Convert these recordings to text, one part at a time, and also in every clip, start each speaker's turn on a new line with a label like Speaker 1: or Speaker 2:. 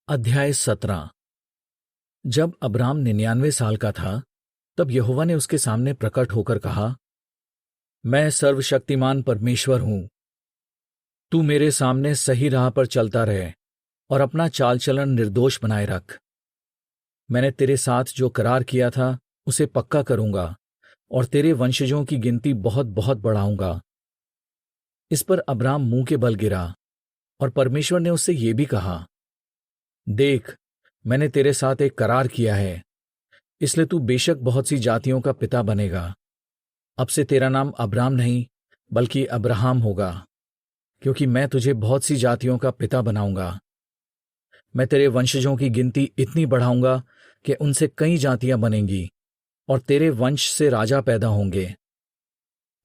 Speaker 1: अध्याय 17। जब अब्राम 99 साल का था, तब यहोवा ने उसके सामने प्रकट होकर कहा, मैं सर्वशक्तिमान परमेश्वर हूं। तू मेरे सामने सही राह पर चलता रहे और अपना चाल चलन निर्दोष बनाए रख। मैंने तेरे साथ जो करार किया था उसे पक्का करूंगा और तेरे वंशजों की गिनती बहुत बहुत बढ़ाऊंगा। इस पर अब्राम मुंह के बल गिरा और परमेश्वर ने उससे ये भी कहा, देख, मैंने तेरे साथ एक करार किया है, इसलिए तू बेशक बहुत सी जातियों का पिता बनेगा। अब से तेरा नाम अब्राम नहीं बल्कि अब्राहम होगा, क्योंकि मैं तुझे बहुत सी जातियों का पिता बनाऊंगा। मैं तेरे वंशजों की गिनती इतनी बढ़ाऊंगा कि उनसे कई जातियां बनेंगी और तेरे वंश से राजा पैदा होंगे।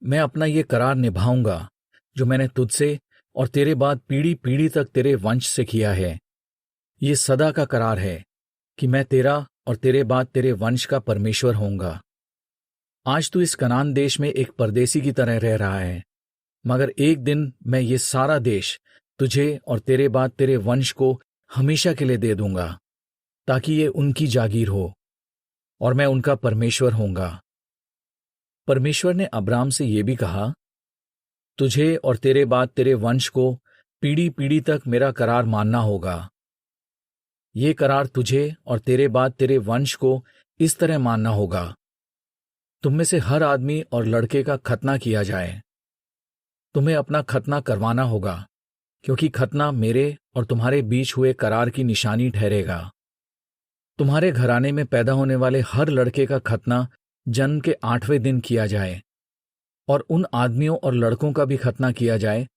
Speaker 1: मैं अपना ये करार निभाऊंगा जो मैंने तुझसे और तेरे बाद पीढ़ी पीढ़ी तक तेरे वंश से किया है। ये सदा का करार है कि मैं तेरा और तेरे बाद तेरे वंश का परमेश्वर होऊंगा। आज तू इस कनान देश में एक परदेसी की तरह रह रहा है, मगर एक दिन मैं ये सारा देश तुझे और तेरे बाद तेरे वंश को हमेशा के लिए दे दूंगा, ताकि ये उनकी जागीर हो और मैं उनका परमेश्वर होऊंगा। परमेश्वर ने अब्राम से ये भी कहा, तुझे और तेरे बाद तेरे वंश को पीढ़ी पीढ़ी तक मेरा करार मानना होगा। ये करार तुझे और तेरे बाद तेरे वंश को इस तरह मानना होगा, तुम में से हर आदमी और लड़के का खतना किया जाए। तुम्हें अपना खतना करवाना होगा, क्योंकि खतना मेरे और तुम्हारे बीच हुए करार की निशानी ठहरेगा। तुम्हारे घराने में पैदा होने वाले हर लड़के का खतना जन्म के 8वें दिन किया जाए, और उन आदमियों और लड़कों का भी खतना किया जाए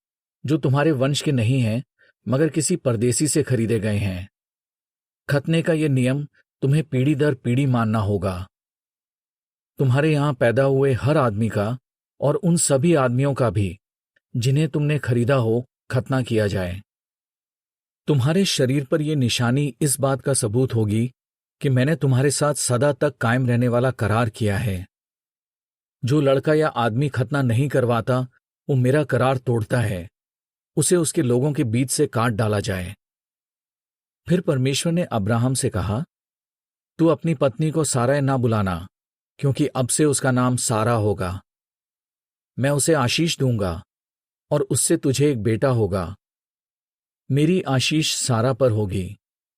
Speaker 1: जो तुम्हारे वंश के नहीं हैं मगर किसी परदेसी से खरीदे गए हैं। खतने का यह नियम तुम्हें पीढ़ी दर पीढ़ी मानना होगा। तुम्हारे यहां पैदा हुए हर आदमी का और उन सभी आदमियों का भी जिन्हें तुमने खरीदा हो खतना किया जाए। तुम्हारे शरीर पर यह निशानी इस बात का सबूत होगी कि मैंने तुम्हारे साथ सदा तक कायम रहने वाला करार किया है। जो लड़का या आदमी खतना नहीं करवाता वो मेरा करार तोड़ता है, उसे उसके लोगों के बीच से काट डाला जाए। फिर परमेश्वर ने अब्राहम से कहा, तू अपनी पत्नी को सारै ना बुलाना, क्योंकि अब से उसका नाम सारा होगा। मैं उसे आशीष दूंगा और उससे तुझे एक बेटा होगा। मेरी आशीष सारा पर होगी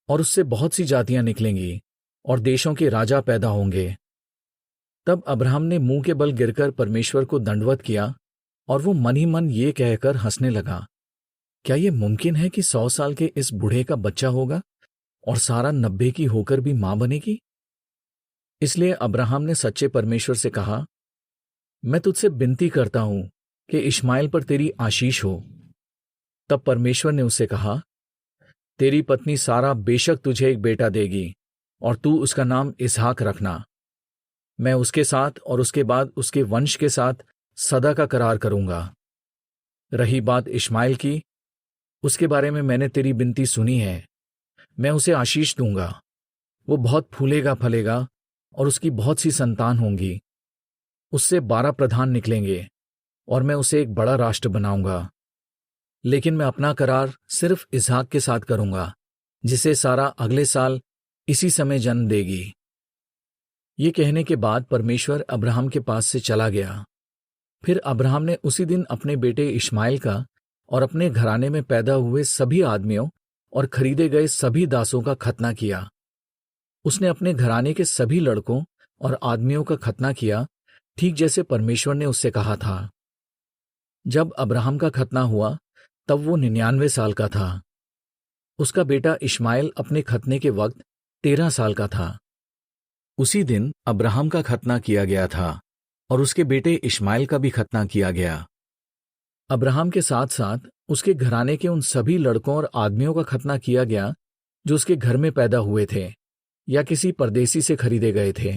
Speaker 1: और उससे बहुत सी जातियां निकलेंगी और देशों के राजा पैदा होंगे। तब अब्राहम ने मुंह के बल गिरकर परमेश्वर को दंडवत किया और वो मन ही मन ये कहकर हंसने लगा, क्या यह मुमकिन है कि 100 साल के इस बूढ़े का बच्चा होगा और सारा 90 की होकर भी मां बनेगी? इसलिए अब्राहम ने सच्चे परमेश्वर से कहा, मैं तुझसे विनती करता हूं कि इश्माएल पर तेरी आशीष हो। तब परमेश्वर ने उससे कहा, तेरी पत्नी सारा बेशक तुझे एक बेटा देगी और तू उसका नाम इसहाक रखना। मैं उसके साथ और उसके बाद उसके वंश के साथ सदा का करार करूंगा। रही बात इश्माएल की, उसके बारे में मैंने तेरी विनती सुनी है। मैं उसे आशीष दूंगा, वो बहुत फूलेगा फलेगा और उसकी बहुत सी संतान होंगी। उससे 12 प्रधान निकलेंगे और मैं उसे एक बड़ा राष्ट्र बनाऊंगा। लेकिन मैं अपना करार सिर्फ इसहाक के साथ करूंगा, जिसे सारा अगले साल इसी समय जन्म देगी। ये कहने के बाद परमेश्वर अब्राहम के पास से चला गया। फिर अब्राहम ने उसी दिन अपने बेटे इश्माएल का और अपने घराने में पैदा हुए सभी आदमियों और खरीदे गए सभी दासों का खतना किया। उसने अपने घराने के सभी लड़कों और आदमियों का खतना किया, ठीक जैसे परमेश्वर ने उससे कहा था। जब अब्राहम का खतना हुआ तब वो 99 साल का था। उसका बेटा इश्माएल अपने खतने के वक्त 13 साल का था। उसी दिन अब्राहम का खतना किया गया था और उसके बेटे इश्माएल का भी खतना किया गया। अब्राहम के साथ साथ उसके घराने के उन सभी लड़कों और आदमियों का खतना किया गया जो उसके घर में पैदा हुए थे या किसी परदेसी से खरीदे गए थे।